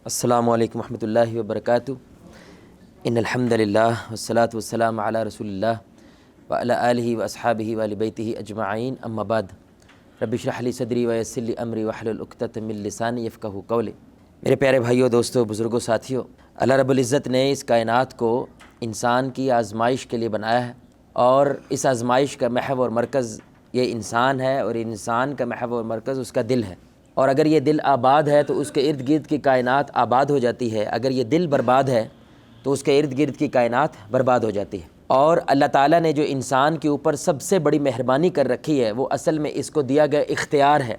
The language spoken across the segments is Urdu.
السلام علیکم ورحمۃ اللہ وبرکاتہ۔ ان الحمد للہ والصلاة والسلام علی رسول اللہ وعلی آلہ واصحابہ وآل بیتہ اجمعین، اما بعد۔ رب اشرح لی صدری ویسر لی امری واحلل عقدۃ من لسانی یفقہوا قولی۔ میرے پیارے بھائیوں، دوستوں، بزرگوں، ساتھیوں، اللہ رب العزت نے اس کائنات کو انسان کی آزمائش کے لیے بنایا ہے، اور اس آزمائش کا محور اور مرکز یہ انسان ہے، اور انسان کا محور اور مرکز اس کا دل ہے۔ اور اگر یہ دل آباد ہے تو اس کے ارد گرد کی کائنات آباد ہو جاتی ہے، اگر یہ دل برباد ہے تو اس کے ارد گرد کی کائنات برباد ہو جاتی ہے۔ اور اللہ تعالیٰ نے جو انسان کے اوپر سب سے بڑی مہربانی کر رکھی ہے، وہ اصل میں اس کو دیا گیا اختیار ہے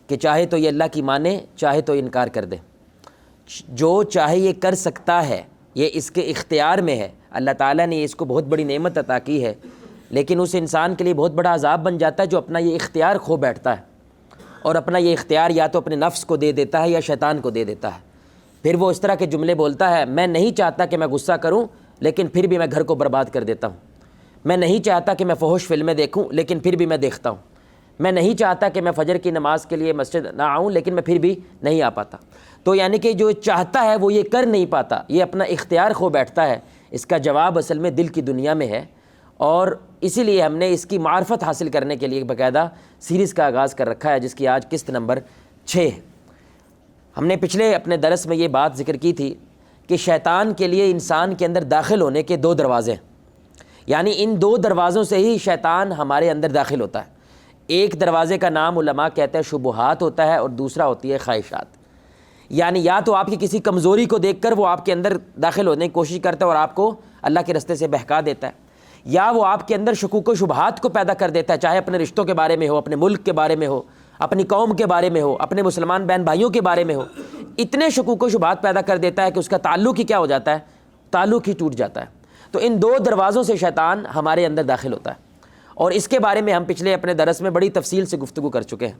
کہ چاہے تو یہ اللہ کی مانے، چاہے تو انکار کر دے۔ جو چاہے یہ کر سکتا ہے، یہ اس کے اختیار میں ہے۔ اللہ تعالیٰ نے اس کو بہت بڑی نعمت عطا کی ہے، لیکن اس انسان کے لیے بہت بڑا عذاب بن جاتا ہے جو اپنا یہ اختیار کھو بیٹھتا ہے، اور اپنا یہ اختیار یا تو اپنے نفس کو دے دیتا ہے یا شیطان کو دے دیتا ہے۔ پھر وہ اس طرح کے جملے بولتا ہے، میں نہیں چاہتا کہ میں غصہ کروں، لیکن پھر بھی میں گھر کو برباد کر دیتا ہوں۔ میں نہیں چاہتا کہ میں فحش فلمیں دیکھوں، لیکن پھر بھی میں دیکھتا ہوں۔ میں نہیں چاہتا کہ میں فجر کی نماز کے لیے مسجد نہ آؤں، لیکن میں پھر بھی نہیں آ پاتا۔ تو یعنی کہ جو چاہتا ہے وہ یہ کر نہیں پاتا، یہ اپنا اختیار کھو بیٹھتا ہے۔ اس کا جواب اصل میں دل کی دنیا میں ہے، اور اسی لیے ہم نے اس کی معرفت حاصل کرنے کے لیے ایک باقاعدہ سیریز کا آغاز کر رکھا ہے، جس کی آج قسط نمبر 6 ہے۔ ہم نے پچھلے اپنے درس میں یہ بات ذکر کی تھی کہ شیطان کے لیے انسان کے اندر داخل ہونے کے 2 دروازے ہیں، یعنی ان 2 دروازوں سے ہی شیطان ہمارے اندر داخل ہوتا ہے۔ ایک دروازے کا نام علماء کہتے ہیں شبہات ہوتا ہے، اور دوسرا ہوتی ہے خواہشات۔ یعنی یا تو آپ کی کسی کمزوری کو دیکھ کر وہ آپ کے اندر داخل ہونے کی کوشش کرتا ہے اور آپ کو اللہ کے رستے سے بہکا دیتا ہے، یا وہ آپ کے اندر شکوک و شبہات کو پیدا کر دیتا ہے، چاہے اپنے رشتوں کے بارے میں ہو، اپنے ملک کے بارے میں ہو، اپنی قوم کے بارے میں ہو، اپنے مسلمان بہن بھائیوں کے بارے میں ہو۔ اتنے شکوک و شبہات پیدا کر دیتا ہے کہ اس کا تعلق ہی کیا ہو جاتا ہے؟ تعلق ہی ٹوٹ جاتا ہے۔ تو ان 2 دروازوں سے شیطان ہمارے اندر داخل ہوتا ہے، اور اس کے بارے میں ہم پچھلے اپنے درس میں بڑی تفصیل سے گفتگو کر چکے ہیں۔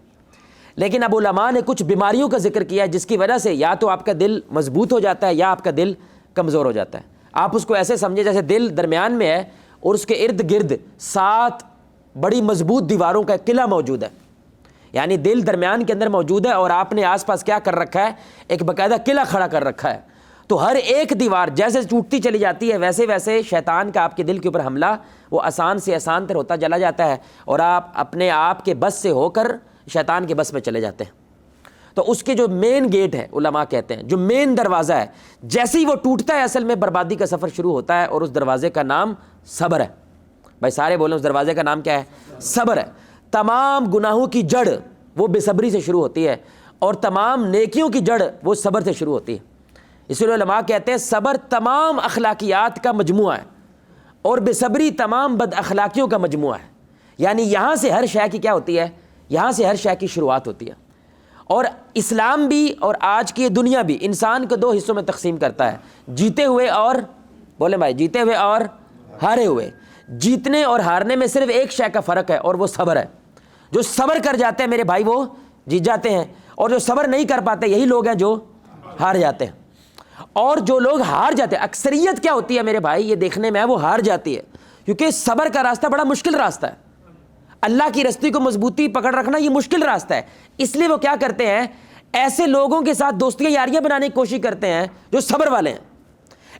لیکن اب علماء نے کچھ بیماریوں کا ذکر کیا ہے جس کی وجہ سے یا تو آپ کا دل مضبوط ہو جاتا ہے یا آپ کا دل کمزور ہو جاتا ہے۔ آپ اس کو ایسے سمجھے جیسے دل درمیان میں ہے اور اس کے ارد گرد 7 بڑی مضبوط دیواروں کا ایک قلعہ موجود ہے۔ یعنی دل درمیان کے اندر موجود ہے، اور آپ نے آس پاس کیا کر رکھا ہے؟ ایک باقاعدہ قلعہ کھڑا کر رکھا ہے۔ تو ہر ایک دیوار جیسے ٹوٹتی چلی جاتی ہے، ویسے ویسے شیطان کا آپ کے دل کے اوپر حملہ وہ آسان سے آسان تر ہوتا چلا جاتا ہے، اور آپ اپنے آپ کے بس سے ہو کر شیطان کے بس میں چلے جاتے ہیں۔ تو اس کے جو مین گیٹ ہے، علماء کہتے ہیں جو مین دروازہ ہے، جیسے ہی وہ ٹوٹتا ہے اصل میں بربادی کا سفر شروع ہوتا ہے، اور اس دروازے کا نام صبر ہے۔ بھائی سارے بولیں، اس دروازے کا نام کیا ہے؟ صبر ہے۔ تمام گناہوں کی جڑ وہ بے صبری سے شروع ہوتی ہے، اور تمام نیکیوں کی جڑ وہ صبر سے شروع ہوتی ہے۔ اس لیے علماء کہتے ہیں صبر تمام اخلاقیات کا مجموعہ ہے، اور بے صبری تمام بد اخلاقیوں کا مجموعہ ہے۔ یعنی یہاں سے ہر شے کی کیا ہوتی ہے؟ یہاں سے ہر شے کی شروعات ہوتی ہے۔ اور اسلام بھی اور آج کی دنیا بھی انسان کو 2 حصوں میں تقسیم کرتا ہے، جیتے ہوئے اور بولیں بھائی، جیتے ہوئے اور ہارے ہوئے۔ جیتنے اور ہارنے میں صرف ایک شے کا فرق ہے، اور وہ صبر ہے۔ جو صبر کر جاتے ہیں میرے بھائی وہ جیت جاتے ہیں، اور جو صبر نہیں کر پاتے یہی لوگ ہیں جو ہار جاتے ہیں۔ اور جو لوگ ہار جاتے ہیں، اکثریت کیا ہوتی ہے میرے بھائی، یہ دیکھنے میں ہے وہ ہار جاتی ہے، کیونکہ صبر کا راستہ بڑا مشکل راستہ ہے۔ اللہ کی رستے کو مضبوطی پکڑ رکھنا یہ مشکل راستہ ہے۔ اس لیے وہ کیا کرتے ہیں؟ ایسے لوگوں کے ساتھ دوستیاں یاریاں بنانے کی کوشش کرتے ہیں جو صبر والے ہیں،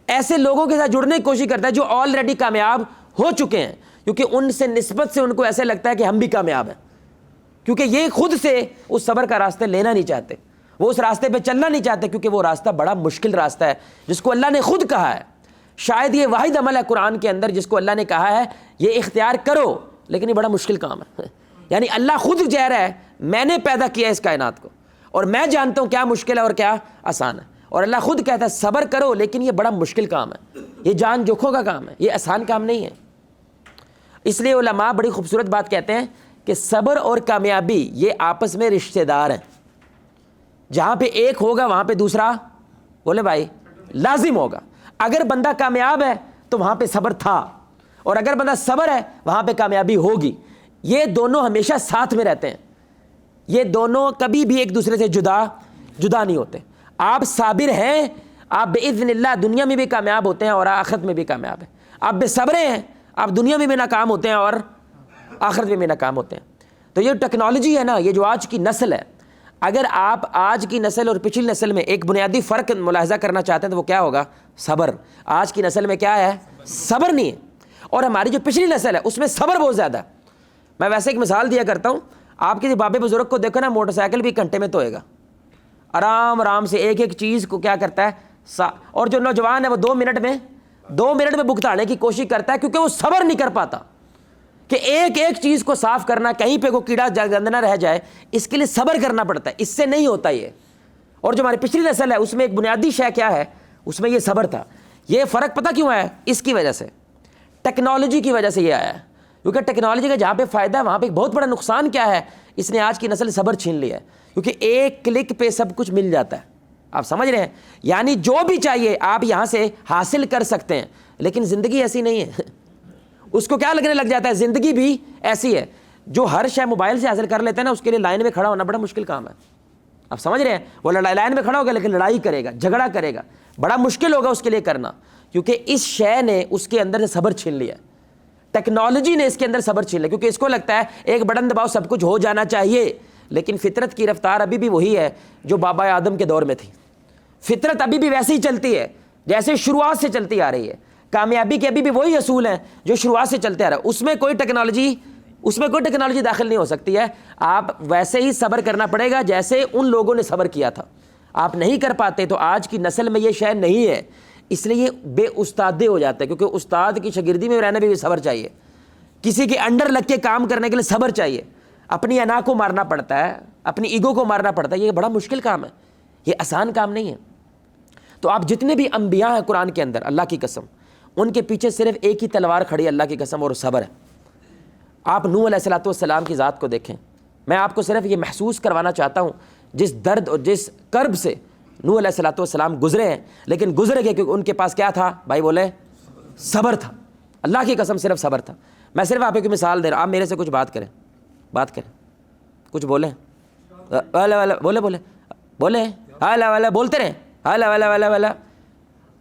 ایسے لوگوں کے ساتھ جڑنے کی کوشش کرتا ہے جو آلریڈی کامیاب ہو چکے ہیں، کیونکہ ان سے نسبت سے ان کو ایسے لگتا ہے کہ ہم بھی کامیاب ہیں، کیونکہ یہ خود سے اس صبر کا راستہ لینا نہیں چاہتے، وہ اس راستے پہ چلنا نہیں چاہتے، کیونکہ وہ راستہ بڑا مشکل راستہ ہے جس کو اللہ نے خود کہا ہے۔ شاید یہ واحد عمل ہے قرآن کے اندر جس کو اللہ نے کہا ہے یہ اختیار کرو، لیکن یہ بڑا مشکل کام ہے۔ یعنی اللہ خود کہہ رہا ہے میں نے پیدا کیا اس کائنات کو، اور میں جانتا ہوں کیا مشکل ہے اور کیا آسان ہے، اور اللہ خود کہتا ہے صبر کرو، لیکن یہ بڑا مشکل کام ہے، یہ جان جوکھوں کا کام ہے، یہ آسان کام نہیں ہے۔ اس لیے علماء بڑی خوبصورت بات کہتے ہیں کہ صبر اور کامیابی یہ آپس میں رشتہ دار ہیں۔ جہاں پہ ایک ہوگا وہاں پہ دوسرا بولے بھائی لازم ہوگا۔ اگر بندہ کامیاب ہے تو وہاں پہ صبر تھا، اور اگر بندہ صبر ہے وہاں پہ کامیابی ہوگی۔ یہ دونوں ہمیشہ ساتھ میں رہتے ہیں، یہ دونوں کبھی بھی ایک دوسرے سے جدا نہیں ہوتے۔ آپ صابر ہیں، آپ باذن اللہ دنیا میں بھی کامیاب ہوتے ہیں اور آخرت میں بھی کامیاب ہیں۔ آپ بے صبر ہیں، آپ دنیا میں بھی ناکام ہوتے ہیں اور آخرت میں بھی ناکام ہوتے ہیں۔ تو یہ ٹیکنالوجی ہے نا، یہ جو آج کی نسل ہے، اگر آپ آج کی نسل اور پچھلی نسل میں ایک بنیادی فرق ملاحظہ کرنا چاہتے ہیں تو وہ کیا ہوگا؟ صبر. آج کی نسل میں کیا ہے؟ صبر نہیں ہے. اور ہماری جو پچھلی نسل ہے اس میں صبر بہت زیادہ ہے. میں ویسے ایک مثال دیا کرتا ہوں, آپ کسی بابے بزرگ کو دیکھو نا, موٹر سائیکل بھی گھنٹے میں دھوئے گا, آرام آرام سے ایک ایک چیز کو کیا کرتا ہے. اور جو نوجوان ہے وہ 2 منٹ میں بھگتانے کی کوشش کرتا ہے, کیونکہ وہ صبر نہیں کر پاتا کہ ایک ایک چیز کو صاف کرنا, کہیں پہ کوئی کیڑا گند نہ رہ جائے, اس کے لیے صبر کرنا پڑتا ہے. اس سے نہیں ہوتا یہ. اور جو ہماری پچھلی نسل ہے اس میں ایک بنیادی شے کیا ہے, اس میں یہ صبر تھا. یہ فرق پتہ کیوں آیا؟ اس کی وجہ سے, ٹیکنالوجی کی وجہ سے یہ آیا ہے. کیونکہ ٹیکنالوجی کا جہاں پہ فائدہ ہے وہاں پہ ایک بہت بڑا نقصان کیا ہے, اس نے آج کی نسل صبر چھین لیا ہے. کیونکہ ایک کلک پہ سب کچھ مل جاتا ہے. آپ سمجھ رہے ہیں؟ یعنی جو بھی چاہیے آپ یہاں سے حاصل کر سکتے ہیں. لیکن زندگی ایسی نہیں ہے. اس کو کیا لگنے لگ جاتا ہے, زندگی بھی ایسی ہے. جو ہر شے موبائل سے حاصل کر لیتے ہیں نا, اس کے لیے لائن میں کھڑا ہونا بڑا مشکل کام ہے. آپ سمجھ رہے ہیں؟ وہ لائن میں کھڑا ہوگا لیکن لڑائی کرے گا, جھگڑا کرے گا, بڑا مشکل ہوگا اس کے لیے کرنا. کیونکہ اس شے نے اس کے اندر سے صبر چھین لیا. ٹیکنالوجی نے اس کے اندر صبر چھین لیا, کیونکہ اس کو لگتا ہے ایک بٹن دباؤ سب کچھ ہو جانا چاہیے. لیکن فطرت کی رفتار ابھی بھی وہی ہے جو بابا آدم کے دور میں تھی. فطرت ابھی بھی ویسے ہی چلتی ہے جیسے شروعات سے چلتی آ رہی ہے. کامیابی کے ابھی بھی وہی اصول ہیں جو شروعات سے چلتے آ رہا ہے. اس میں کوئی ٹیکنالوجی داخل نہیں ہو سکتی ہے. آپ ویسے ہی صبر کرنا پڑے گا جیسے ان لوگوں نے صبر کیا تھا. آپ نہیں کر پاتے تو آج کی نسل میں یہ شے نہیں ہے, اس لیے یہ بے استادے ہو جاتے ہیں. کیونکہ استاد کی شاگردی میں رہنے میں بھی صبر چاہیے, کسی کے انڈر لگ کے کام کرنے کے لیے صبر چاہیے. اپنی انا کو مارنا پڑتا ہے, اپنی ایگو کو مارنا پڑتا ہے. یہ بڑا مشکل کام ہے, یہ آسان کام نہیں ہے. تو آپ جتنے بھی انبیاء ہیں قرآن کے اندر, اللہ کی قسم ان کے پیچھے صرف ایک ہی تلوار کھڑی ہے, اللہ کی قسم, اور صبر ہے. آپ نوح علیہ السلام کی ذات کو دیکھیں. میں آپ کو صرف یہ محسوس کروانا چاہتا ہوں جس درد اور جس کرب سے نوح علیہ السلام گزرے ہیں, لیکن گزرے گئے کیونکہ ان کے پاس کیا تھا بھائی بولے؟ صبر تھا. اللہ کی قسم صرف صبر تھا. میں صرف آپ کو مثال دے رہا ہوں, آپ میرے سے کچھ بات کریں, کچھ بولیں, بولے بولتے رہیں, والا.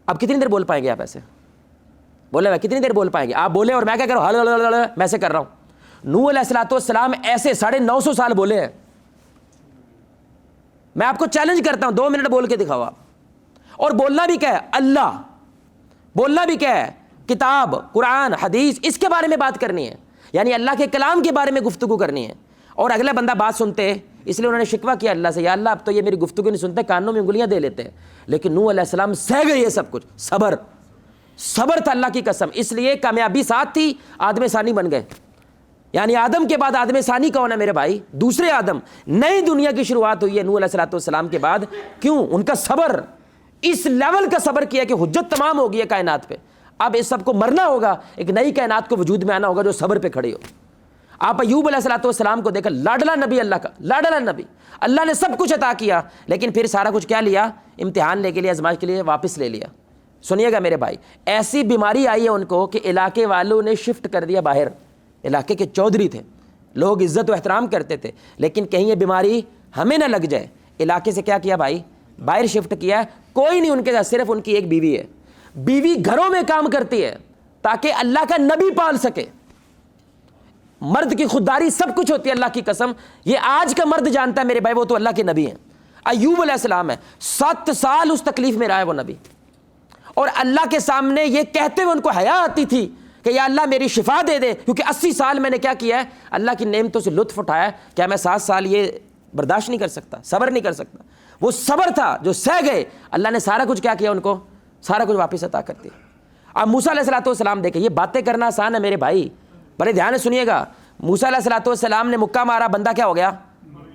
اب کتنی دیر بول پائیں گے آپ ایسے؟ بولے کتنی دیر بول پائیں گے آپ؟ بولے اور میں کیا کروں, میں سے کر رہا ہوں. نوح علیہ السلام ایسے 950 سال بولے ہیں. میں آپ کو چیلنج کرتا ہوں 2 منٹ بول کے دکھاؤ آپ. اور بولنا بھی کیا ہے؟ اللہ. بولنا بھی کیا ہے؟ کتاب, قرآن, حدیث, اس کے بارے میں بات کرنی ہے. یعنی اللہ کے کلام کے بارے میں گفتگو کرنی ہے. اور اگلا بندہ بات سنتے, اس لیے انہوں نے شکوہ کیا اللہ سے, یا اللہ اب تو یہ میری گفتگو نہیں سنتے, کانوں میں انگلیاں دے لیتے ہیں. لیکن نوح علیہ السلام سہ گئے یہ سب کچھ. صبر تھا اللہ کی قسم. اس لیے کامیابی ساتھ تھی, آدم ثانی بن گئے. یعنی آدم کے بعد آدم ثانی کون ہے میرے بھائی؟ دوسرے آدم. نئی دنیا کی شروعات ہوئی ہے نوح علیہ السلام کے بعد. کیوں؟ ان کا صبر, اس لیول کا صبر کیا کہ حجت تمام ہو گئی ہے کائنات پہ. اب اس سب کو مرنا ہوگا, ایک نئی کائنات کو وجود میں آنا ہوگا جو صبر پہ کھڑی ہو. آپ ایوب علیہ السلام کو دیکھا, لاڈلا نبی, اللہ کا لاڈلا نبی. اللہ نے سب کچھ عطا کیا, لیکن پھر سارا کچھ کیا لیا؟ امتحان لے کے لیے, آزمائش کے لیے واپس لے لیا. سنیے گا میرے بھائی, ایسی بیماری آئی ہے ان کو کہ علاقے والوں نے شفٹ کر دیا باہر. علاقے کے چودھری تھے, لوگ عزت و احترام کرتے تھے, لیکن کہیں یہ بیماری ہمیں نہ لگ جائے, علاقے سے کیا کیا بھائی؟ باہر شفٹ کیا. کوئی نہیں ان کے ساتھ, صرف ان کی ایک بیوی ہے. بیوی گھروں میں کام کرتی ہے تاکہ اللہ کا نبی پال سکے. مرد کی خودداری سب کچھ ہوتی ہے اللہ کی قسم. یہ آج کا مرد جانتا ہے میرے بھائی, وہ تو اللہ کے نبی ہیں. ایوب علیہ السلام ہے, 7 سال اس تکلیف میں رہا ہے وہ نبی. اور اللہ کے سامنے یہ کہتے ہوئے ان کو حیا آتی تھی کہ یا اللہ میری شفا دے دے, کیونکہ 80 سال میں نے کیا کیا ہے؟ اللہ کی نعمتوں سے لطف اٹھایا ہے. کیا میں 7 سال یہ برداشت نہیں کر سکتا, صبر نہیں کر سکتا؟ وہ صبر تھا جو سہ گئے. اللہ نے سارا کچھ کیا کیا ان کو؟ سارا کچھ واپس عطا کر دیا. اب موسیٰ علیہ السلام دیکھیں, یہ باتیں کرنا آسان ہے میرے بھائی, بڑے دھیان سے سنیے گا. موسیٰ علیہ السلام نے مکہ مارا, بندہ کیا ہو گیا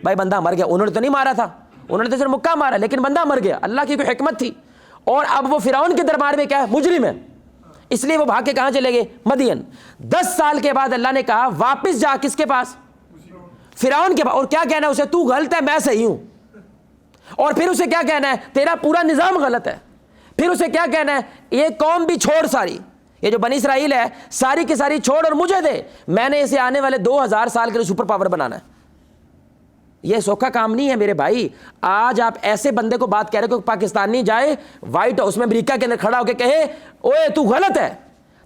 بھائی؟ بندہ مر گیا. انہوں نے تو نہیں مارا تھا, انہوں نے تو صرف مکہ مارا, لیکن بندہ مر گیا. اللہ کی کوئی حکمت تھی. اور اب وہ فرعون کے دربار میں کیا ہے؟ مجرم ہے. اس لیے وہ بھاگ کے کہاں چلے گئے؟ مدین. 10 سال کے بعد اللہ نے کہا واپس جا, کس کے پاس؟ فرعون کے پاس. اور کیا کہنا ہے اسے؟ تو غلط ہے, میں صحیح ہوں. اور پھر اسے کیا کہنا ہے؟ تیرا پورا نظام غلط ہے. پھر اسے کیا کہنا ہے؟ یہ قوم بھی چھوڑ, ساری یہ جو بنی اسرائیل ہے ساری کی ساری چھوڑ اور مجھے دے, میں نے اسے آنے والے 2000 سال کے لیے سپر پاور بنانا ہے. یہ سوکھا کام نہیں ہے میرے بھائی. آج آپ ایسے بندے کو بات کہہ رہے ہو کہ پاکستانی جائے وائٹ ہاؤس میں امریکہ کے اندر کھڑا ہو کے کہے اوے تو غلط ہے,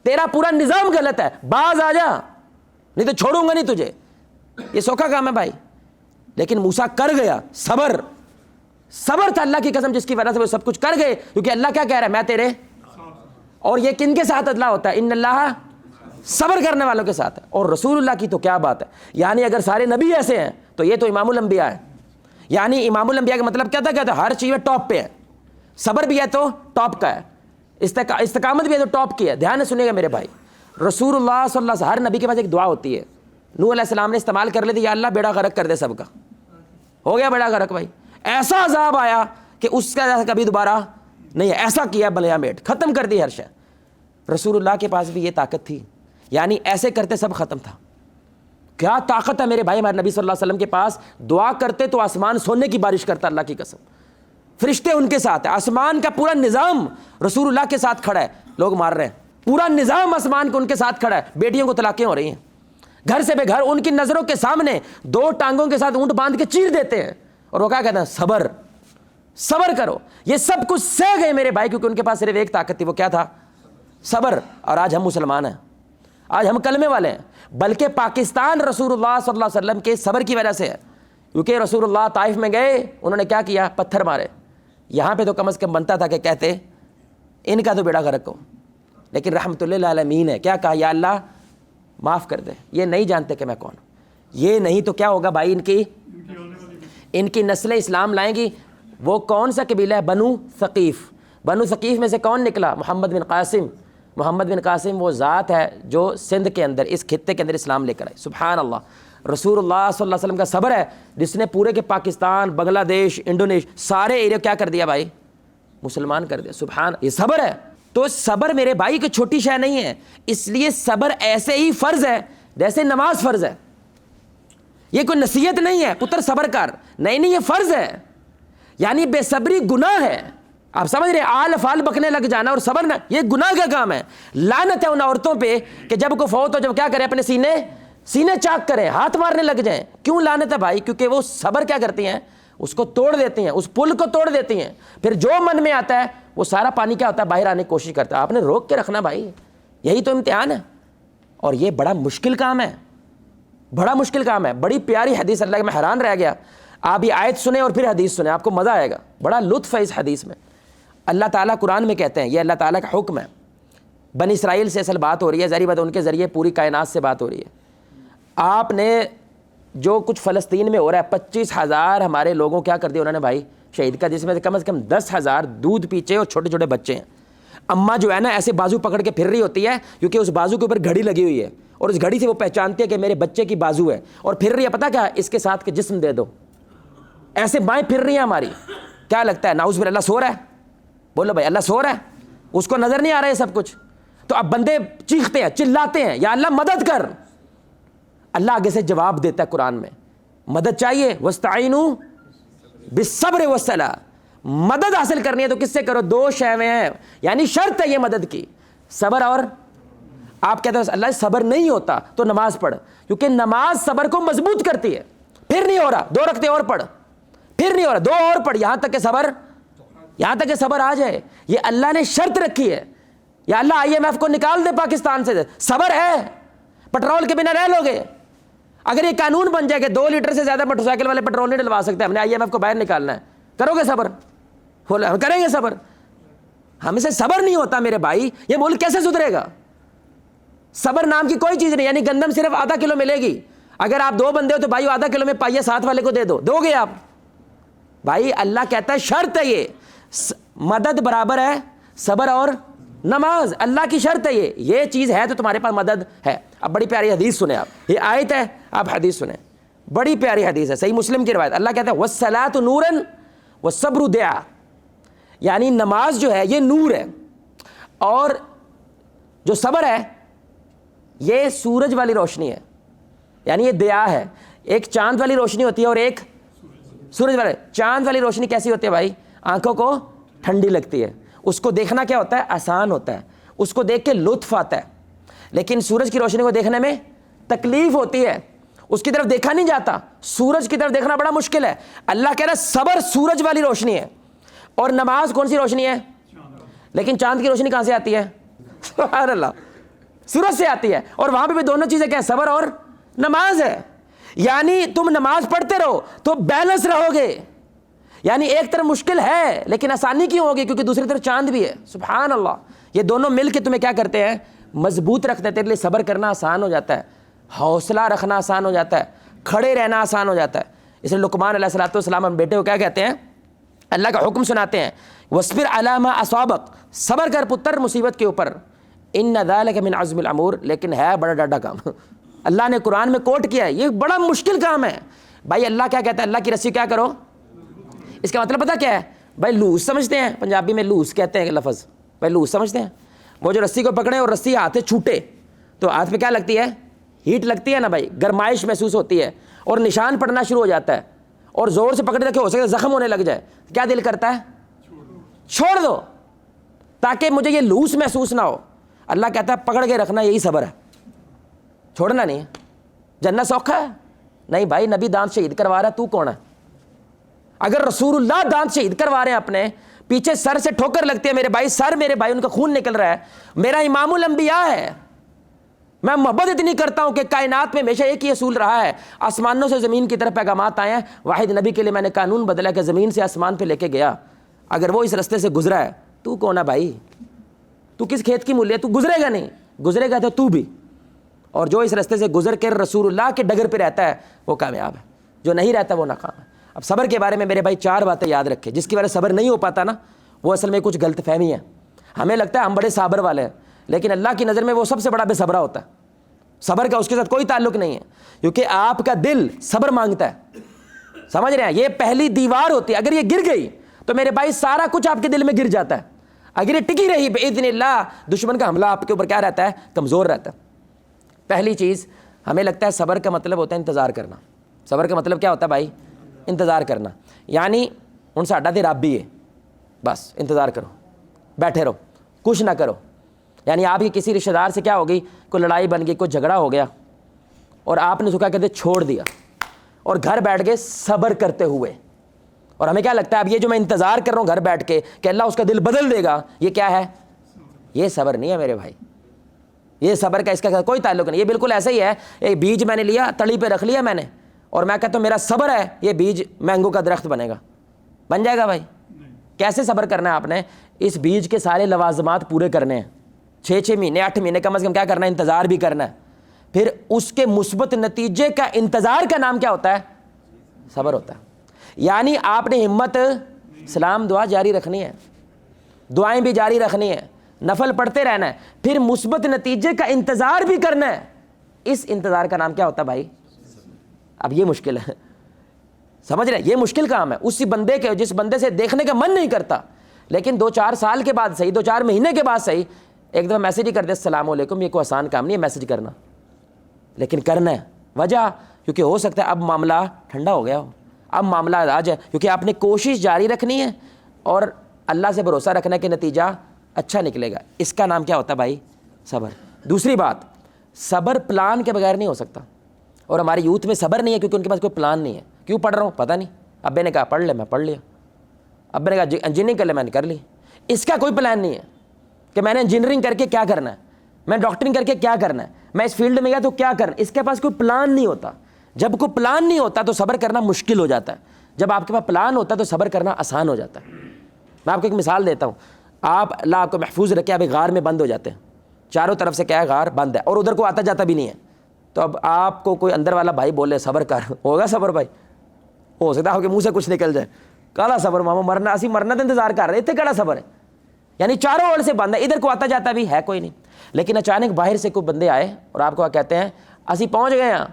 تیرا پورا نظام غلط ہے, باز آ جا نہیں تو چھوڑوں گا نہیں تجھے. یہ سوکھا کام ہے بھائی. لیکن موسیٰ کر گیا. صبر تھا اللہ کی قسم جس کی وجہ سے وہ سب کچھ کر گئے, کیونکہ اللہ کیا کہہ رہا ہے, میں تیرے. اور یہ کن کے ساتھ عدل ہوتا ہے, ان اللہ صبر کرنے والوں کے ساتھ ہے. اور رسول اللہ کی تو کیا بات ہے, یعنی اگر سارے نبی ایسے ہیں تو یہ تو امام الانبیاء ہے. یعنی امام الانبیاء کا مطلب کیا تھا, کہتا ہے ہر چیز میں ٹاپ پہ ہے. صبر بھی ہے تو ٹاپ کا ہے, استقامت بھی ہے تو ٹاپ کی ہے. دھیان سے سنیے گا میرے بھائی, رسول اللہ صلی اللہ علیہ وسلم ہر نبی کے پاس ایک دعا ہوتی ہے. نوح علیہ السلام نے استعمال کر لی تھی, یا اللہ بیڑا غرق کر دے سب کا. ہو گیا بیڑا غرق بھائی, ایسا عذاب آیا کہ اس کا جیسا کبھی دوبارہ نہیں ہے, ایسا کیا بلیا میٹ, ختم کر دی ہر شے. رسول اللہ کے پاس بھی یہ طاقت تھی, یعنی ایسے کرتے سب ختم تھا. کیا طاقت ہے میرے بھائی ہمارے نبی صلی اللہ علیہ وسلم کے پاس, دعا کرتے تو آسمان سونے کی بارش کرتا, اللہ کی قسم. فرشتے ان کے ساتھ ہیں, آسمان کا پورا نظام رسول اللہ کے ساتھ کھڑا ہے. لوگ مار رہے ہیں, پورا نظام آسمان کو ان کے ساتھ کھڑا ہے. بیٹیوں کو طلاقیں ہو رہی ہیں, گھر سے بے گھر ان کی نظروں کے سامنے 2 ٹانگوں کے ساتھ اونٹ باندھ کے چیر دیتے ہیں. اور وہ کیا کہتے ہیں, صبر کرو. یہ سب کچھ سہ گئے میرے بھائی, کیونکہ ان کے پاس صرف ایک طاقت تھی, وہ کیا تھا, صبر. اور آج ہم مسلمان ہیں, آج ہم کلمے والے ہیں. بلکہ پاکستان رسول اللہ صلی اللہ علیہ وسلم کے صبر کی وجہ سے ہے, کیونکہ رسول اللہ طائف میں گئے, انہوں نے کیا کیا, پتھر مارے. یہاں پہ تو کم از کم بنتا تھا کہ کہتے ان کا تو بیڑا غرق ہو, لیکن رحمت للعالمین ہے, کیا کہا, یا اللہ معاف کر دے, یہ نہیں جانتے کہ میں کون ہوں. یہ نہیں تو کیا ہوگا بھائی, ان کی نسلیں اسلام لائیں گی. وہ کون سا قبیلہ ہے, بنو ثقیف. بنو ثقیف میں سے کون نکلا, محمد بن قاسم. محمد بن قاسم وہ ذات ہے جو سندھ کے اندر, اس خطے کے اندر اسلام لے کر آئی. سبحان اللہ. رسول اللہ صلی اللہ علیہ وسلم کا صبر ہے جس نے پورے کے پاکستان, بنگلہ دیش, انڈونیشیا سارے ایریا کیا کر دیا بھائی, مسلمان کر دیا. سبحان, یہ صبر ہے. تو صبر میرے بھائی کوئی چھوٹی شے نہیں ہے. اس لیے صبر ایسے ہی فرض ہے جیسے نماز فرض ہے. یہ کوئی نصیحت نہیں ہے پتر صبر کر, نہیں, یہ فرض ہے. یعنی بے صبری گناہ ہے. آپ سمجھ رہے, آل فال بکنے لگ جانا اور صبر نہ, یہ گناہ کا کام ہے. لعنت ہے ان عورتوں پہ کہ جب کوئی فوت ہو, جب کیا کرے, اپنے سینے چاک کریں, ہاتھ مارنے لگ جائیں. کیوں لعنت ہے بھائی, کیونکہ وہ صبر کیا کرتی ہیں, اس کو توڑ دیتی ہیں, اس پل کو توڑ دیتی ہیں. پھر جو من میں آتا ہے وہ سارا پانی کیا ہوتا ہے, باہر آنے کی کوشش کرتا ہے. آپ نے روک کے رکھنا بھائی, یہی تو امتحان ہے. اور یہ بڑا مشکل کام ہے, بڑا مشکل کام ہے. بڑی پیاری حدیث, اللہ کے میں حیران رہ گیا. آپ یہ آیت سنیں اور پھر حدیث سنیں, آپ کو مزہ آئے گا. بڑا لطف ہے اس حدیث میں. اللہ تعالیٰ قرآن میں کہتے ہیں, یہ اللہ تعالیٰ کا حکم ہے. بنی اسرائیل سے اصل بات ہو رہی ہے, ظاہری بات ان کے ذریعے پوری کائنات سے بات ہو رہی ہے. آپ نے جو کچھ فلسطین میں ہو رہا ہے, 25,000 ہمارے لوگوں کیا کر دیا انہوں نے بھائی, شہید کا, جس میں سے کم 10,000 دودھ پیچھے اور چھوٹے چھوٹے بچے ہیں. اماں جو ہے نا ایسے بازو پکڑ کے پھر رہی ہوتی ہے, کیونکہ اس بازو کے اوپر گھڑی لگی ہوئی ہے, اور اس گھڑی سے وہ پہچانتی ہے کہ میرے بچے کی بازو ہے, اور پھر رہی ہے. پتہ کیا, اس کے ساتھ کہ جسم دے دو. ایسے مائیں پھر رہی ہیں ہماری. کیا لگتا ہے نعوذ باللہ اللہ سو رہا ہے, بولو بھائی اللہ سو رہا ہے, اس کو نظر نہیں آ رہا ہے سب کچھ. تو اب بندے چیختے ہیں, چلاتے ہیں, یا اللہ مدد کر. اللہ آگے سے جواب دیتا ہے قرآن میں, مدد چاہیے, وَاسْتَعِینُوا بِالصَّبْرِ وَالصَّلَاةِ. مدد حاصل کرنی ہے تو کس سے کرو, 2 شیئیں ہیں, یعنی شرط ہے یہ مدد کی, صبر اور. آپ کہتے ہیں اللہ صبر نہیں ہوتا تو نماز پڑھ, کیونکہ نماز صبر کو مضبوط کرتی ہے. پھر نہیں ہو رہا, 2 رکعتیں اور پڑھ, پھر نہیں ہو رہا, 2 اور پڑھ, یہاں تک کہ صبر آ جائے. یہ اللہ نے شرط رکھی ہے. یا اللہ IMF کو نکال دے پاکستان سے, صبر ہے, پٹرول کے بنا رہ لو گے. اگر یہ قانون بن جائے کہ 2 لیٹر سے زیادہ موٹر سائیکل والے پیٹرول نہیں ڈلوا سکتے, ہم نے IMF کو باہر نکالنا ہے, کرو گے صبر, ہم کریں گے صبر. ہم سے صبر نہیں ہوتا میرے بھائی, یہ ملک کیسے سدھرے گا. صبر نام کی کوئی چیز نہیں. یعنی گندم صرف ½ کلو ملے گی, اگر آپ 2 بندے ہو تو بھائی ½ کلو میں پائیے ساتھ والے کو دے دو گے آپ بھائی. اللہ کہتا ہے شرط ہے, یہ مدد برابر ہے صبر اور نماز, اللہ کی شرط ہے. یہ چیز ہے تو تمہارے پاس مدد ہے. اب بڑی پیاری حدیث سنیں آپ, یہ آیت ہے, آپ حدیث سنیں, بڑی پیاری حدیث ہے, صحیح مسلم کی روایت. اللہ کہتا ہے وَالصَّلَاةُ نُورًا وَالصَّبْرُ ضِيَاءً. یعنی نماز جو ہے یہ نور ہے, اور جو صبر ہے یہ سورج والی روشنی ہے, یعنی یہ دیا ہے. ایک چاند والی روشنی ہوتی ہے اور ایک سورج والی. چاند والی روشنی کیسی ہوتی ہے بھائی, آنکھوں کو ٹھنڈی لگتی ہے, اس کو دیکھنا کیا ہوتا ہے, آسان ہوتا ہے, اس کو دیکھ کے لطف آتا ہے. لیکن سورج کی روشنی کو دیکھنے میں تکلیف ہوتی ہے, اس کی طرف دیکھا نہیں جاتا. سورج کی طرف دیکھنا بڑا مشکل ہے. اللہ کہہ رہا ہے صبر سورج والی روشنی ہے, اور نماز کون سی روشنی ہے, لیکن چاند کی روشنی کہاں سے آتی ہے, سبحان اللہ, سورج سے آتی ہے. اور وہاں پہ بھی دونوں چیزیں کیا ہیں, صبر اور نماز ہے. یعنی تم نماز پڑھتے رہو تو بیلنس رہو گے. یعنی ایک طرف مشکل ہے لیکن آسانی کیوں ہوگی؟ کیونکہ دوسری طرف چاند بھی ہے. سبحان اللہ. یہ دونوں مل کے تمہیں کیا کرتے ہیں؟ مضبوط رکھتے ہیں. تیرے لیے صبر کرنا آسان ہو جاتا ہے, حوصلہ رکھنا آسان ہو جاتا ہے, کھڑے رہنا آسان ہو جاتا ہے. اس لیے لقمان علیہ السلام اپنے بیٹے کو کیا کہتے ہیں؟ اللہ کا حکم سناتے ہیں, وَاصْبِرْ عَلَىٰ مَا أَصَابَكَ, صبر کر پتر مصیبت کے اوپر, إِنَّ ذَلِكَ مِنْ عَزْمِ الْأُمُورِ, لیکن ہے بڑا ڈاڈا کام. اللہ نے قرآن میں کوٹ کیا ہے, یہ بڑا مشکل کام ہے. بھائی اللہ کیا کہتا ہے؟ اللہ کی رسی کیا کرو. اس کا مطلب پتہ کیا ہے بھائی؟ لوز سمجھتے ہیں, پنجابی میں لوز کہتے ہیں لفظ. بھائی لوز سمجھتے ہیں وہ جو رسی کو پکڑے اور رسی ہاتھ سے چھوٹے تو ہاتھ پہ کیا لگتی ہے؟ ہیٹ لگتی ہے نا بھائی, گرمائش محسوس ہوتی ہے اور نشان پڑنا شروع ہو جاتا ہے, اور زور سے پکڑے رکھے ہو سکتا ہے زخم ہونے لگ جائے. کیا دل کرتا ہے؟ چھوڑ دو تاکہ مجھے یہ لوس محسوس نہ ہو. اللہ کہتا ہے پکڑ کے رکھنا, یہی صبر ہے, چھوڑنا نہیں ہے. جنت سوکھا ہے؟ نہیں بھائی, نبی دانت شہید کروا رہا ہے, تو کون ہے؟ اگر رسول اللہ دانت شہید کروا رہے ہیں اپنے, پیچھے سر سے ٹھوکر لگتی ہے میرے بھائی, سر میرے بھائی ان کا خون نکل رہا ہے, میرا امام الانبیاء ہے. میں محبت اتنی کرتا ہوں کہ کائنات میں ہمیشہ ایک ہی اصول رہا ہے, آسمانوں سے زمین کی طرف پیغامات آئے ہیں, واحد نبی کے لیے میں نے قانون بدلا کہ زمین سے آسمان پہ لے کے گیا. اگر وہ اس رستے سے گزرا ہے, تو کون ہے بھائی؟ تو کس کھیت کی مولی ہے؟ تو گزرے گا نہیں, گزرے گا تو بھی. اور جو اس رستے سے گزر کے رسول اللہ کے ڈگر پہ رہتا ہے وہ کامیاب ہے, جو نہیں رہتا وہ ناکام ہے. اب صبر کے بارے میں میرے بھائی 4 باتیں یاد رکھے. جس کی وجہ سے صبر نہیں ہو پاتا نا, وہ اصل میں کچھ غلط فہمی ہے. ہمیں لگتا ہے ہم بڑے صابر والے ہیں, لیکن اللہ کی نظر میں وہ سب سے بڑا بے صبرا ہوتا ہے. صبر کا اس کے ساتھ کوئی تعلق نہیں ہے, کیونکہ آپ کا دل صبر مانگتا ہے. سمجھ رہے ہیں؟ یہ پہلی دیوار ہوتی ہے, اگر یہ گر گئی تو میرے بھائی سارا کچھ آپ کے دل میں گر جاتا ہے. اگر یہ ٹکی رہی باذن اللہ, دشمن کا حملہ آپ کے اوپر کیا رہتا ہے؟ کمزور رہتا ہے. پہلی چیز, ہمیں لگتا ہے صبر کا مطلب ہوتا ہے انتظار کرنا. صبر کا مطلب کیا ہوتا ہے بھائی؟ انتظار کرنا. یعنی ہن ساڈا تے رب ہی ہے, بس انتظار کرو, بیٹھے رہو, کچھ نہ کرو. یعنی آپ کی کسی رشتہ دار سے کیا ہوگی, کوئی لڑائی بن گئی, کوئی جھگڑا ہو گیا, اور آپ نے کیا کہتے چھوڑ دیا اور گھر بیٹھ گئے صبر کرتے ہوئے. اور ہمیں کیا لگتا ہے اب یہ جو میں انتظار کر رہا ہوں گھر بیٹھ کے کہ اللہ اس کا دل بدل دے گا, یہ کیا ہے؟ یہ صبر نہیں ہے میرے بھائی. یہ صبر کا اس کا کوئی تعلق نہیں. یہ بالکل ایسا ہی ہے, ایک بیج میں نے لیا, تڑی پہ رکھ لیا میں نے, اور میں کہتا ہوں میرا صبر ہے یہ بیج مینگو کا درخت بنے گا. بن جائے گا بھائی؟ کیسے صبر کرنا ہے آپ نے؟ اس بیج کے سارے لوازمات پورے کرنے ہیں, 6 مہینے 8 مہینے کم از کم کیا کرنا ہے؟ انتظار بھی کرنا ہے. پھر اس کے مثبت نتیجے کا انتظار کا نام کیا ہوتا ہے؟ صبر ہوتا ہے. یعنی آپ نے ہمت سلام دعا جاری رکھنی ہے, دعائیں بھی جاری رکھنی ہے, نفل پڑھتے رہنا ہے, پھر مثبت نتیجے کا انتظار بھی کرنا ہے. اس انتظار کا نام کیا ہوتا ہے بھائی؟ اب یہ مشکل ہے, سمجھ رہے ہیں؟ یہ مشکل کام ہے اسی بندے کے جس بندے سے دیکھنے کا من نہیں کرتا, لیکن 2-4 سال کے بعد صحیح, 2-4 مہینے کے بعد صحیح, ایک دفعہ میسج ہی کر دے السلام علیکم. یہ کوئی آسان کام نہیں ہے میسج کرنا, لیکن کرنا ہے. وجہ کیونکہ ہو سکتا ہے اب معاملہ ٹھنڈا ہو گیا ہو, اب معاملہ آ جائے, کیونکہ آپ نے کوشش جاری رکھنی ہے اور اللہ سے بھروسہ رکھنا ہے کہ نتیجہ اچھا نکلے گا. اس کا نام کیا ہوتا ہے بھائی؟ صبر. دوسری بات, صبر پلان کے بغیر نہیں ہو سکتا, اور ہمارے یوتھ میں صبر نہیں ہے کیونکہ ان کے پاس کوئی پلان نہیں ہے. کیوں پڑھ رہا ہوں پتہ نہیں, ابے نے کہا پڑھ لے, میں پڑھ لیا. ابے نے کہا انجینئرنگ کر لے, میں نے کر لی. اس کا کوئی پلان نہیں ہے کہ میں نے انجینئرنگ کر کے کیا کرنا ہے, میں ڈاکٹرنگ کر کے کیا کرنا ہے, میں اس فیلڈ میں گیا تو کیا کرنا. اس کے پاس کوئی پلان نہیں ہوتا. جب کوئی پلان نہیں ہوتا تو صبر کرنا مشکل ہو جاتا ہے. جب آپ کے پاس پلان ہوتا ہے تو صبر کرنا آسان ہو جاتا ہے. میں آپ کو ایک مثال دیتا ہوں. آپ اللہ آپ کو محفوظ رکھے, ابھی غار میں بند ہو جاتے ہیں, چاروں طرف سے کیا ہے غار بند ہے, اور ادھر کو آتا جاتا بھی نہیں ہے. تو اب آپ کو کوئی اندر والا بھائی بولے صبر کر, ہوگا صبر بھائی؟ ہو سکتا ہے کہ منہ سے کچھ نکل جائے, کالا صبر ماما مرنا, اسی مرنا تو انتظار کر رہے, اتنے کڑا صبر ہے. یعنی چاروں اوڑ سے بند ہے, ادھر کو آتا جاتا بھی ہے کوئی نہیں. لیکن اچانک باہر سے کوئی بندے آئے اور آپ کو کہتے ہیں اسی پہنچ گئے ہیں,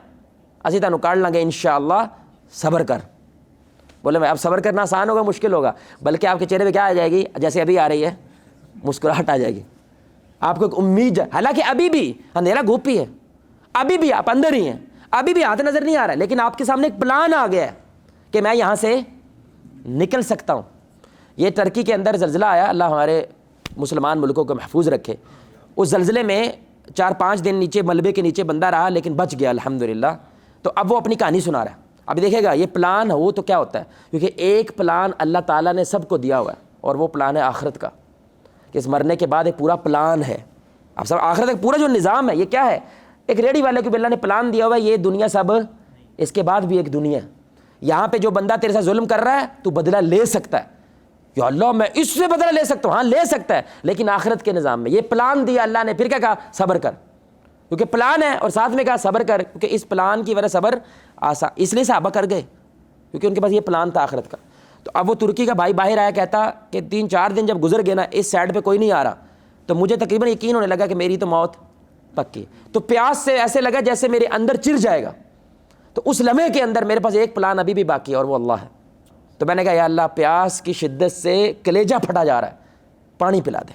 اسی تانوں کاٹ لیں گے انشاءاللہ, صبر کر. بولے میں اب صبر کرنا آسان ہوگا مشکل ہوگا؟ بلکہ آپ کے چہرے پہ کیا آ جائے گی, جیسے ابھی آ رہی ہے, مسکراہٹ آ جائے گی. آپ کو ایک امید, حالانکہ ابھی بھی اندھیرا گھوپ ہی ہے, ابھی بھی آپ اندر ہی ہیں, ابھی بھی ہاتھ نظر نہیں آ رہا ہے, لیکن آپ کے سامنے ایک پلان آ گیا ہے کہ میں یہاں سے نکل سکتا ہوں. یہ ترکی کے اندر زلزلہ آیا, اللہ ہمارے مسلمان ملکوں کو محفوظ رکھے. اس زلزلے میں 4-5 دن نیچے ملبے کے نیچے بندہ رہا, لیکن بچ گیا الحمدللہ. تو اب وہ اپنی کہانی سنا رہا ہے. اب دیکھے گا یہ پلان ہو تو کیا ہوتا ہے, کیونکہ ایک پلان اللہ تعالیٰ نے سب کو دیا ہوا ہے, اور وہ پلان ہے آخرت کا, کہ اس مرنے کے بعد ایک پورا پلان ہے. اب سب آخرت کا پورا جو نظام ہے یہ کیا ہے, ایک ریڑھی والے کو بھی اللہ نے پلان دیا ہوا ہے, یہ دنیا سب اس کے بعد بھی ایک دنیا ہے. یہاں پہ جو بندہ تیرے ساتھ ظلم کر رہا ہے تو بدلہ لے سکتا ہے. یا اللہ میں اس سے بدلہ لے سکتا ہوں, ہاں لے سکتا ہے, لیکن آخرت کے نظام میں یہ پلان دیا اللہ نے. پھر کیا کہا؟ صبر کر, کیونکہ پلان ہے, اور ساتھ میں کہا صبر کر, کیونکہ اس پلان کی وجہ صبر آسان. اس لیے صحابہ کر گئے کیونکہ ان کے پاس یہ پلان تھا آخرت کا. تو اب وہ ترکی کا بھائی باہر آیا, کہتا کہ 3-4 دن جب گزر گئے نا, اس سائڈ پہ کوئی نہیں آ رہا, تو مجھے تقریباً یقین ہونے لگا کہ میری تو موت پکی. تو پیاس سے ایسے لگا جیسے میرے اندر چر جائے گا. تو اس لمحے کے اندر میرے پاس ایک پلان ابھی بھی باقی ہے, اور وہ اللہ ہے. تو میں نے کہا یا اللہ, پیاس کی شدت سے کلیجہ پھٹا جا رہا ہے, پانی پلا دے.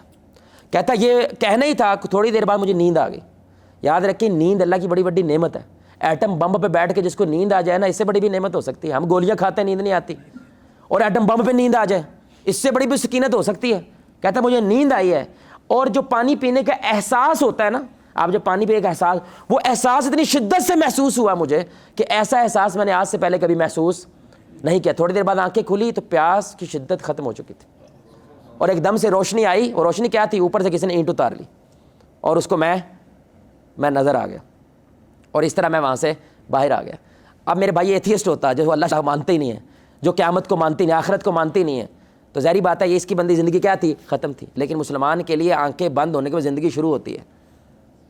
کہتا یہ کہنا ہی تھا, تھوڑی دیر بعد مجھے نیند آ گئی. یاد رکھیں نیند اللہ کی بڑی بڑی نعمت ہے. ایٹم بم پہ بیٹھ کے جس کو نیند آ جائے نا, اس سے بڑی بھی نعمت ہو سکتی ہے. ہم گولیاں کھاتے ہیں نیند نہیں آتی, اور ایٹم بم پہ نیند آ جائے, اس سے بڑی بھی سکینت ہو سکتی ہے. کہتا مجھے نیند آئی ہے, اور جو پانی پینے کا احساس ہوتا ہے نا, آپ جو پانی پینے کا احساس, وہ احساس اتنی شدت سے محسوس ہوا مجھے کہ ایسا احساس میں نے آج سے پہلے کبھی محسوس نہیں کیا. تھوڑی دیر بعد آنکھیں کھلی تو پیاس کی شدت ختم ہو چکی تھی, اور ایک دم سے روشنی آئی. اور روشنی کیا تھی؟ اوپر سے کسی نے اینٹ اتار لی, اور اس کو میں نظر آ گیا, اور اس طرح میں وہاں سے باہر آ گیا. اب میرے بھائی ایتھیسٹ ہوتا ہے جو اللہ تعالیٰ مانتے ہی نہیں ہے, جو قیامت کو مانتی نہیں, آخرت کو مانتی نہیں ہے, تو ظاہری بات ہے یہ اس کی بندی زندگی کیا تھی؟ ختم تھی. لیکن مسلمان کے لیے آنکھیں بند ہونے کے بعد زندگی شروع ہوتی ہے,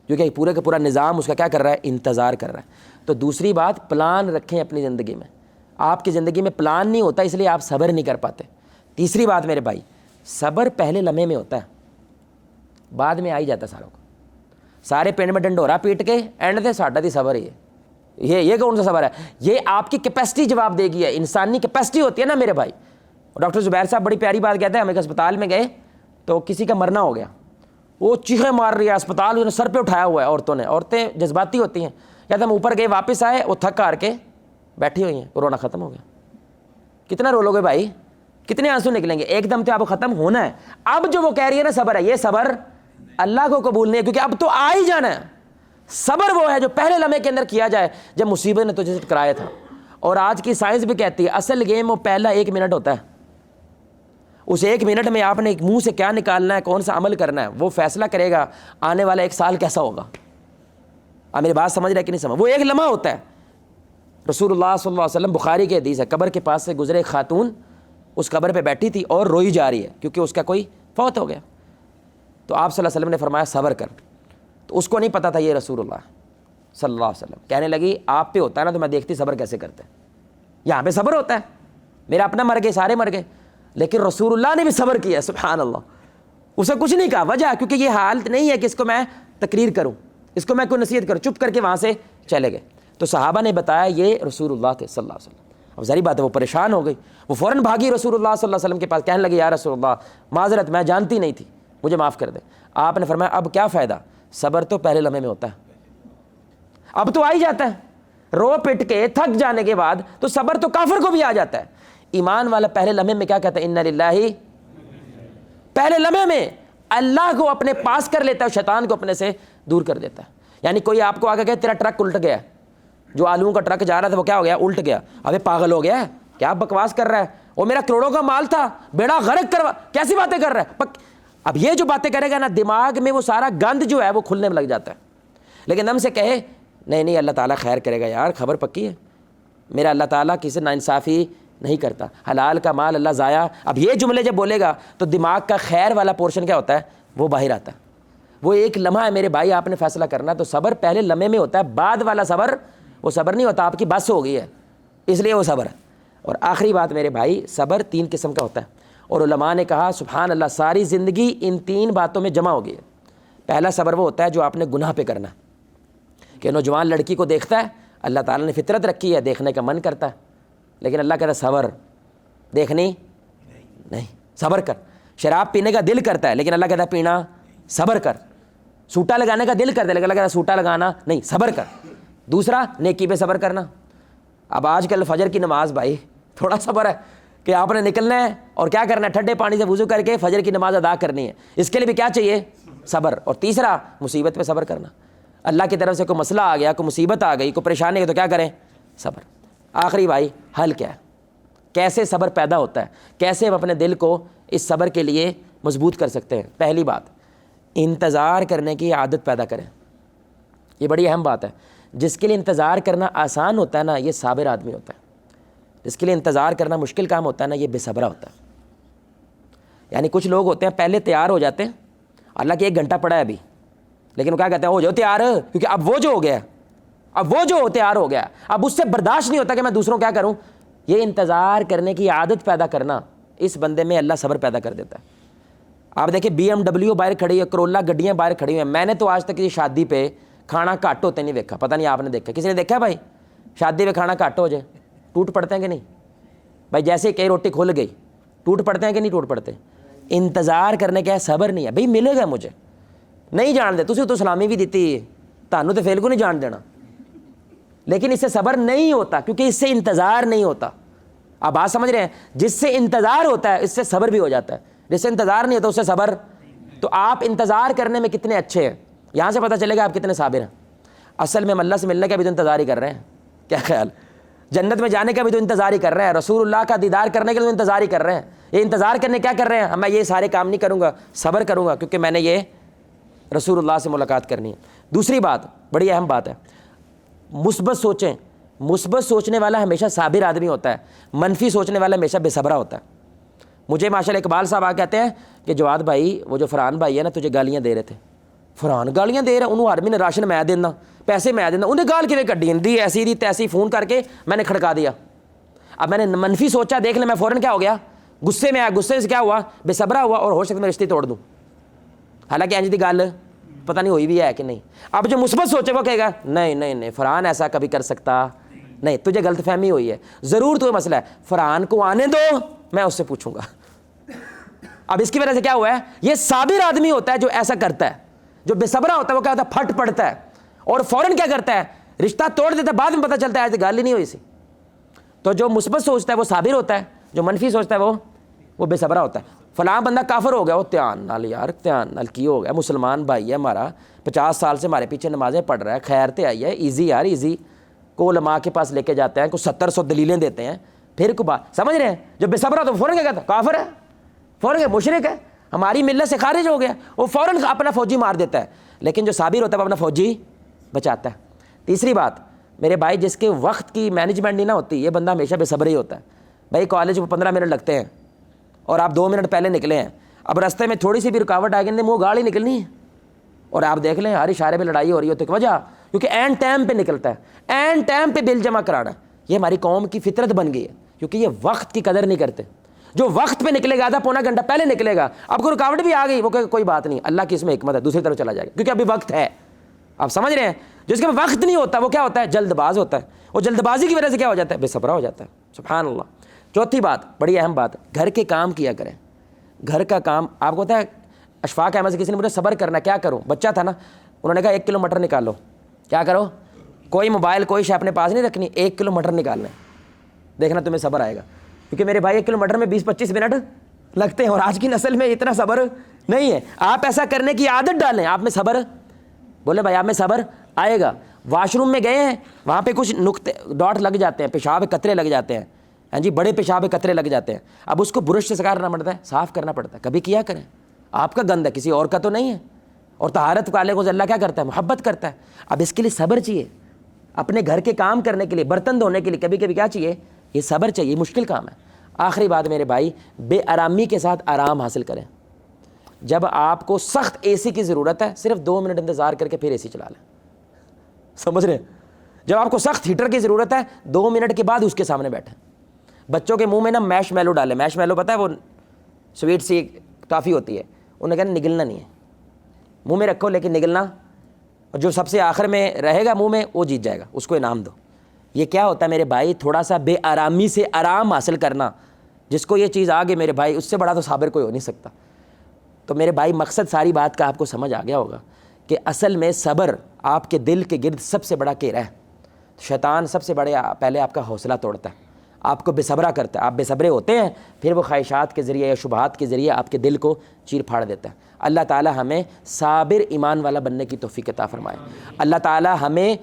کیونکہ پورے کا پورا نظام اس کا کیا کر رہا ہے؟ انتظار کر رہا ہے. تو دوسری بات, پلان رکھیں اپنی زندگی میں. آپ کی زندگی میں پلان نہیں ہوتا, اس لیے آپ صبر نہیں کر پاتے. تیسری بات میرے بھائی, صبر پہلے لمحے میں ہوتا ہے, بعد میں آ ہی جاتا ہے ساروں کو. سارے پنڈ میں ڈنڈورا پیٹ کے اینڈ سے ساڈا دی صبر ہی ہے. یہ کون سا صبر ہے؟ یہ آپ کی کیپیسٹی جواب دے گی ہے. انسانی کیپیسٹی ہوتی ہے نا میرے بھائی. ڈاکٹر زبیر صاحب بڑی پیاری بات کہتے ہیں, ہم ایک اسپتال میں گئے تو کسی کا مرنا ہو گیا, وہ چیخیں مار رہی ہے, اسپتال نے سر پہ اٹھایا ہوا ہے عورتوں نے. عورتیں جذباتی ہوتی ہیں. کہتے ہم اوپر گئے, واپس آئے, وہ تھک ہار کے بیٹھی ہوئی ہیں, رونا ختم ہو گیا. کتنا رو لو گے بھائی, کتنے آنسو نکلیں گے؟ ایک دم تو آپ کو ختم ہونا ہے. اب جو وہ کہہ رہی ہے نا صبر ہے, یہ صبر اللہ کو قبول نہیں ہے, کیونکہ اب تو آ ہی جانا ہے. صبر وہ ہے جو پہلے لمحے کے اندر کیا جائے جب مصیبت نے تجھے سے ٹکرایا تھا. اور آج کی سائنس بھی کہتی ہے اصل گیم وہ پہلا 1 منٹ ہوتا ہے. اس 1 منٹ میں آپ نے ایک منہ سے کیا نکالنا ہے, کون سا عمل کرنا ہے, وہ فیصلہ کرے گا آنے والا 1 سال کیسا ہوگا. آپ میری بات سمجھ رہے کہ نہیں سمجھ؟ وہ ایک لمحہ ہوتا ہے. رسول اللہ صلی اللہ علیہ وسلم, بخاری کی حدیث ہے, قبر کے پاس سے گزرے ایک خاتون, اس قبر پہ بیٹھی تھی اور روئی جا رہی ہے کیونکہ اس کا کوئی فوت ہو گیا. تو آپ صلی اللہ علیہ وسلم نے فرمایا صبر کر. تو اس کو نہیں پتا تھا یہ رسول اللہ صلی اللہ علیہ وسلم. کہنے لگی آپ پہ ہوتا ہے نا تو میں دیکھتی صبر کیسے کرتے ہیں. یہاں پہ صبر ہوتا ہے, میرا اپنا مر گئے, سارے مر گئے, لیکن رسول اللہ نے بھی صبر کیا. سبحان اللہ. اسے کچھ نہیں کہا, وجہ کیونکہ یہ حالت نہیں ہے کہ اس کو میں تقریر کروں, اس کو میں کوئی نصیحت کروں. چپ کر کے وہاں سے چلے گئے. تو صحابہ نے بتایا یہ رسول اللہ تھے صلی اللہ علیہ وسلم. اب ظاہری بات ہے وہ پریشان ہو گئی, وہ فوراً بھاگی رسول اللہ صلی اللہ علیہ وسلم کے پاس, کہنے لگی یا رسول اللہ معذرت, میں جانتی نہیں تھی, مجھے معاف کر دیں. آپ نے فرمایا اب کیا فائدہ, صبر تو پہلے لمحے میں ہوتا ہے, اب تو آ ہی جاتا ہے. رو پٹ کے تھک جانے کے بعد تو صبر تو کافر کو بھی آ جاتا ہے. ایمان والا پہلے لمحے میں کیا کہتا ہے؟ انا للہ, پہلے لمحے میں اللہ کو اپنے پاس کر لیتا ہے, شیطان کو اپنے سے دور کر دیتا ہے. یعنی کوئی آپ کو آ کے کہے تیرا ٹرک الٹ گیا, جو آلوؤں کا ٹرک جا رہا تھا وہ کیا ہو گیا؟ الٹ گیا. ابے پاگل ہو گیا ہے کیا بکواس کر رہا ہے, وہ میرا کروڑوں کا مال تھا, بیڑا غرق کروا, کیسی باتیں کر رہا ہے. اب یہ جو باتیں کرے گا نا, دماغ میں وہ سارا گند جو ہے وہ کھلنے میں لگ جاتا ہے. لیکن ہم سے کہے نہیں اللہ تعالیٰ خیر کرے گا, یار خبر پکی ہے, میرا اللہ تعالیٰ کسی ناانصافی نہیں کرتا, حلال کا مال اللہ ضائع. اب یہ جملے جب بولے گا تو دماغ کا خیر والا پورشن کیا ہوتا ہے؟ وہ باہر آتا ہے. وہ ایک لمحہ ہے میرے بھائی, آپ نے فیصلہ کرنا. تو صبر پہلے لمحے میں ہوتا ہے, بعد والا صبر وہ صبر نہیں ہوتا, آپ کی بس ہو گئی ہے اس لیے وہ صبر ہے. اور آخری بات میرے بھائی, صبر 3 قسم کا ہوتا ہے, اور علماء نے کہا سبحان اللہ ساری زندگی ان 3 باتوں میں جمع ہو گئی ہے. پہلا صبر وہ ہوتا ہے جو آپ نے گناہ پہ کرنا ہے, کہ نوجوان لڑکی کو دیکھتا ہے, اللہ تعالیٰ نے فطرت رکھی ہے, دیکھنے کا من کرتا ہے, لیکن اللہ کہتا ہے صبر, دیکھنی نہیں, صبر کر. شراب پینے کا دل کرتا ہے, لیکن اللہ کہتا ہے پینا صبر کر. سوٹا لگانے کا دل کرتا ہے, لیکن اللہ کہتا ہے سوٹا لگانا نہیں, صبر کر. دوسرا نیکی پہ صبر کرنا. اب آج کل فجر کی نماز بھائی تھوڑا صبر ہے کہ آپ نے نکلنا ہے اور کیا کرنا ہے, ٹھنڈے پانی سے وضو کر کے فجر کی نماز ادا کرنی ہے, اس کے لیے بھی کیا چاہیے؟ صبر. اور تیسرا مصیبت پہ صبر کرنا, اللہ کی طرف سے کوئی مسئلہ آ گیا, کوئی مصیبت آ گئی, کوئی پریشانی ہے تو کیا کریں؟ صبر. آخری بھائی حل کیا ہے, کیسے صبر پیدا ہوتا ہے, کیسے ہم اپنے دل کو اس صبر کے لیے مضبوط کر سکتے ہیں؟ پہلی بات, انتظار کرنے کی عادت پیدا کریں. یہ بڑی اہم بات ہے. جس کے لیے انتظار کرنا آسان ہوتا ہے نا یہ صابر آدمی ہوتا ہے، جس کے لیے انتظار کرنا مشکل کام ہوتا ہے نا یہ بے صبرہ ہوتا ہے۔ یعنی کچھ لوگ ہوتے ہیں پہلے تیار ہو جاتے ہیں، اللہ کہ 1 گھنٹہ پڑا ہے ابھی، لیکن وہ کیا کہتے ہیں ہو جاؤ تیار، کیونکہ اب وہ جو ہو گیا، اب وہ جو تیار ہو گیا، اب اس سے برداشت نہیں ہوتا کہ میں دوسروں کیا کروں۔ یہ انتظار کرنے کی عادت پیدا کرنا اس بندے میں اللہ صبر پیدا کر دیتا ہے۔ آپ دیکھیں BMW باہر کھڑی ہے، کرولا گڈیاں باہر کھڑی ہوئی ہیں، میں نے تو آج تک کسی شادی پہ کھانا گھٹ ہوتے نہیں دیکھا، پتہ نہیں آپ نے دیکھا، کسی نے دیکھا بھائی شادی پہ کھانا گھٹ ہو جائے؟ ٹوٹ پڑتے ہیں کہ نہیں بھائی؟ جیسے کہ روٹی کھل گئی ٹوٹ پڑتے ہیں کہ نہیں ٹوٹ پڑتے؟ انتظار کرنے کا صبر نہیں ہے بھائی، ملے گا مجھے، نہیں جان دے تسی تو سلامی بھی دیتی ہے، تانوں تو فیل کو نہیں جان دینا، لیکن اس سے صبر نہیں ہوتا کیونکہ اس سے انتظار نہیں ہوتا۔ آپ بات سمجھ رہے ہیں؟ جس سے انتظار ہوتا ہے اس سے صبر بھی ہو جاتا ہے، جس سے انتظار نہیں ہوتا اس سے صبر۔ تو آپ انتظار کرنے میں کتنے اچھے ہیں، یہاں سے پتہ چلے گا آپ کتنے صابر ہیں۔ اصل میں ہم اللہ سے ملنے کا بھی تو انتظار ہی کر رہے ہیں، کیا خیال؟ جنت میں جانے کا بھی تو انتظار ہی کر رہے ہیں، رسول اللہ کا دیدار کرنے کے لیے تو انتظار ہی کر رہے ہیں۔ یہ انتظار کرنے کیا کر رہے ہیں؟ میں یہ سارے کام نہیں کروں گا، صبر کروں گا کیونکہ میں نے یہ رسول اللہ سے ملاقات کرنی ہے۔ دوسری بات بڑی اہم بات ہے، مثبت سوچیں۔ مثبت سوچنے والا ہمیشہ صابر آدمی ہوتا ہے، منفی سوچنے والا ہمیشہ بے صبرہ ہوتا ہے۔ مجھے ماشاءاللہ اقبال صاحب آ کہتے ہیں کہ جواد بھائی وہ جو فرحان بھائی ہے نا تجھے گالیاں دے رہے تھے، فرحان گالیاں دے رہے ہیں، انہوں ہر مہینے راشن میں دینا، پیسے میں دینا، انہیں گال کیویں کڈی دی ایسی دی تیسی، فون کر کے میں نے کھڑکا دیا۔ اب میں نے منفی سوچا، دیکھ لیں میں فوراً کیا ہو گیا، غصے میں آیا، غصے سے کیا ہوا، بے صبرہ ہوا، اور ہو سکتا میں رشتے توڑ دوں، حالانکہ انج دی گل پتہ نہیں ہوئی بھی ہے کہ نہیں۔ اب جو مثبت سوچے وہ کہے گا نہیں نہیں نہیں فرحان ایسا کبھی کر سکتا نہیں، تجھے غلط فہمی ہوئی ہے، ضرور تو مسئلہ ہے، فرحان کو آنے دو میں اس سے پوچھوں گا۔ اب اس کی وجہ سے کیا ہوا ہے، یہ صابر آدمی ہوتا ہے جو ایسا کرتا ہے، جو بے صبرہ ہوتا ہے وہ کیا ہوتا ہے، پھٹ پڑتا ہے اور فوراً کیا کرتا ہے، رشتہ توڑ دیتا ہے، بعد میں پتہ چلتا ہے ایسی گل ہی نہیں ہوئی سی۔ تو جو مثبت سوچتا ہے وہ صابر ہوتا ہے، جو منفی سوچتا ہے وہ بے صبرہ ہوتا ہے۔ فلاں بندہ کافر ہو گیا، وہ دھیان نال یار، دھیان نال کی ہو گیا، مسلمان بھائی ہے ہمارا، 50 سال سے ہمارے پیچھے نمازیں پڑھ رہا ہے، خیر تے آئی ہے، ایزی یار ایزی، کو علماء کے پاس لے کے جاتے ہیں، کو 70-100 دلیلیں دیتے ہیں، پھر کو بات سمجھ رہے ہیں۔ جو بے صبرہ تو فوراً کیا کہتا ہے کافر ہے، فوراً مشرک ہے، ہماری ملت سے خارج ہو گیا، وہ فوراً اپنا فوجی مار دیتا ہے۔ لیکن جو صابر ہوتا ہے وہ اپنا فوجی بچاتا ہے۔ تیسری بات میرے بھائی، جس کے وقت کی مینجمنٹ نہیں نہ ہوتی یہ بندہ ہمیشہ بے صبر ہی ہوتا ہے۔ بھائی کالج میں 15 منٹ لگتے ہیں اور آپ 2 منٹ پہلے نکلے ہیں، اب رستے میں تھوڑی سی بھی رکاوٹ آ گئی، منہ گاڑی نکلنی ہے، اور آپ دیکھ لیں ہر اشارے پہ لڑائی ہو رہی ہوتی ہے، وجہ کیونکہ این ٹائم پہ نکلتا ہے، این ٹائم پہ بل جمع کرانا ہے۔ یہ ہماری قوم کی فطرت بن گئی ہے کیونکہ یہ وقت کی قدر نہیں کرتے۔ جو وقت پہ نکلے گا آدھا پونا گھنٹہ پہلے نکلے گا، اب کوئی رکاوٹ بھی آ گئی وہ کہ کوئی بات نہیں، اللہ کی اس میں حکمت ہے، دوسری طرف چلا جائے گا کیونکہ ابھی وقت ہے۔ آپ سمجھ رہے ہیں؟ جس کے پاس وقت نہیں ہوتا وہ کیا ہوتا ہے، جلد باز ہوتا ہے، اور جلد بازی کی وجہ سے کیا ہو جاتا ہے، بے صبرہ ہو جاتا ہے۔ سبحان اللہ۔ چوتھی بات بڑی اہم بات، گھر کے کام کیا کریں۔ گھر کا کام آپ کو پتا ہے، اشفاق احمد سے کسی نے مجھے صبر کرنا، کیا کروں، بچہ تھا نا، انہوں نے کہا 1 کلو مٹر نکالو، کیا کرو، کوئی موبائل کوئی شے اپنے پاس نہیں رکھنی، 1 کلو مٹر نکالنا ہے، دیکھنا تمہیں صبر آئے گا۔ کیونکہ میرے بھائی 1 کلو مٹر میں 20-25 منٹ لگتے ہیں، اور آج کی نسل میں اتنا صبر نہیں ہے۔ آپ ایسا کرنے کی عادت ڈالیں، آپ میں صبر، بولے بھائی آپ میں صبر آئے گا۔ واش روم میں گئے ہیں، وہاں پہ کچھ نقطے ڈاٹ لگ جاتے ہیں، پیشاب قطرے لگ جاتے ہیں، ہاں جی بڑے پیشاب قطرے لگ جاتے ہیں، اب اس کو برش سے سکارنا پڑتا ہے، صاف کرنا پڑتا ہے، کبھی کیا کریں، آپ کا گند ہے کسی اور کا تو نہیں ہے۔ اور طہارت والے کو اللہ کیا کرتا ہے، محبت کرتا ہے۔ اب اس کے لیے صبر چاہیے، اپنے گھر کے کام کرنے کے لیے، برتن دھونے کے لیے کبھی کبھی کیا چاہیے، یہ صبر چاہیے، مشکل کام ہے۔ آخری بات میرے بھائی، بے آرامی کے ساتھ آرام حاصل کریں۔ جب آپ کو سخت اے سی کی ضرورت ہے صرف 2 منٹ انتظار کر کے پھر اے سی چلا لیں، سمجھ رہے ہیں؟ جب آپ کو سخت ہیٹر کی ضرورت ہے 2 منٹ کے بعد اس کے سامنے بیٹھیں۔ بچوں کے منہ میں نا میش میلو ڈالیں، میش میلو پتہ ہے وہ سویٹ سی ٹافی ہوتی ہے، انہیں کہنا نگلنا نہیں ہے، منہ میں رکھو لیکن نگلنا، اور جو سب سے آخر میں رہے گا منہ میں وہ جیت جائے گا، اس کو انعام دو۔ یہ کیا ہوتا ہے میرے بھائی، تھوڑا سا بے آرامی سے آرام حاصل کرنا، جس کو یہ چیز آگے میرے بھائی اس سے بڑا تو صابر کوئی ہو نہیں سکتا۔ تو میرے بھائی مقصد ساری بات کا آپ کو سمجھ آ گیا ہوگا کہ اصل میں صبر آپ کے دل کے گرد سب سے بڑا گھیرا ہے۔ شیطان سب سے بڑے پہلے آپ کا حوصلہ توڑتا ہے، آپ کو بے صبرہ کرتا ہے، آپ بے صبرے ہوتے ہیں، پھر وہ خواہشات کے ذریعے یا شبہات کے ذریعے آپ کے دل کو چیر پھاڑ دیتا ہے۔ اللہ تعالی ہمیں صابر ایمان والا بننے کی توفیق عطا فرمائے۔ اللہ تعالی ہمیں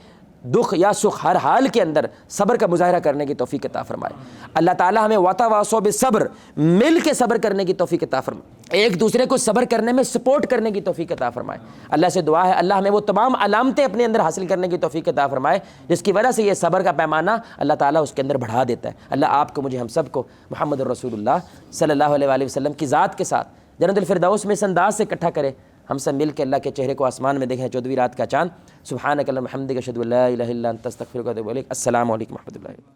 دکھ یا سکھ ہر حال کے اندر صبر کا مظاہرہ کرنے کی توفیق عطا فرمائے۔ اللہ تعالی ہمیں وتواصوا بالصبر، مل کے صبر کرنے کی توفیق عطا فرمائے، ایک دوسرے کو صبر کرنے میں سپورٹ کرنے کی توفیق عطا فرمائے۔ اللہ سے دعا ہے اللہ ہمیں وہ تمام علامتیں اپنے اندر حاصل کرنے کی توفیق عطا فرمائے جس کی وجہ سے یہ صبر کا پیمانہ اللہ تعالیٰ اس کے اندر بڑھا دیتا ہے۔ اللہ آپ کو، مجھے، ہم سب کو محمد الرسول اللہ صلی اللہ علیہ وآلہ وسلم کی ذات کے ساتھ جنت الفردوس میں اس انداز سے اکٹھا کرے، ہم سب مل کے اللہ کے چہرے کو آسمان میں دیکھیں 14ویں رات کا چاند۔ سبحانک اللہم وبحمدک اشہد ان لا الہ الا انت استغفرک و اتوب الیک۔ السلام علیکم و رحمۃ اللہ۔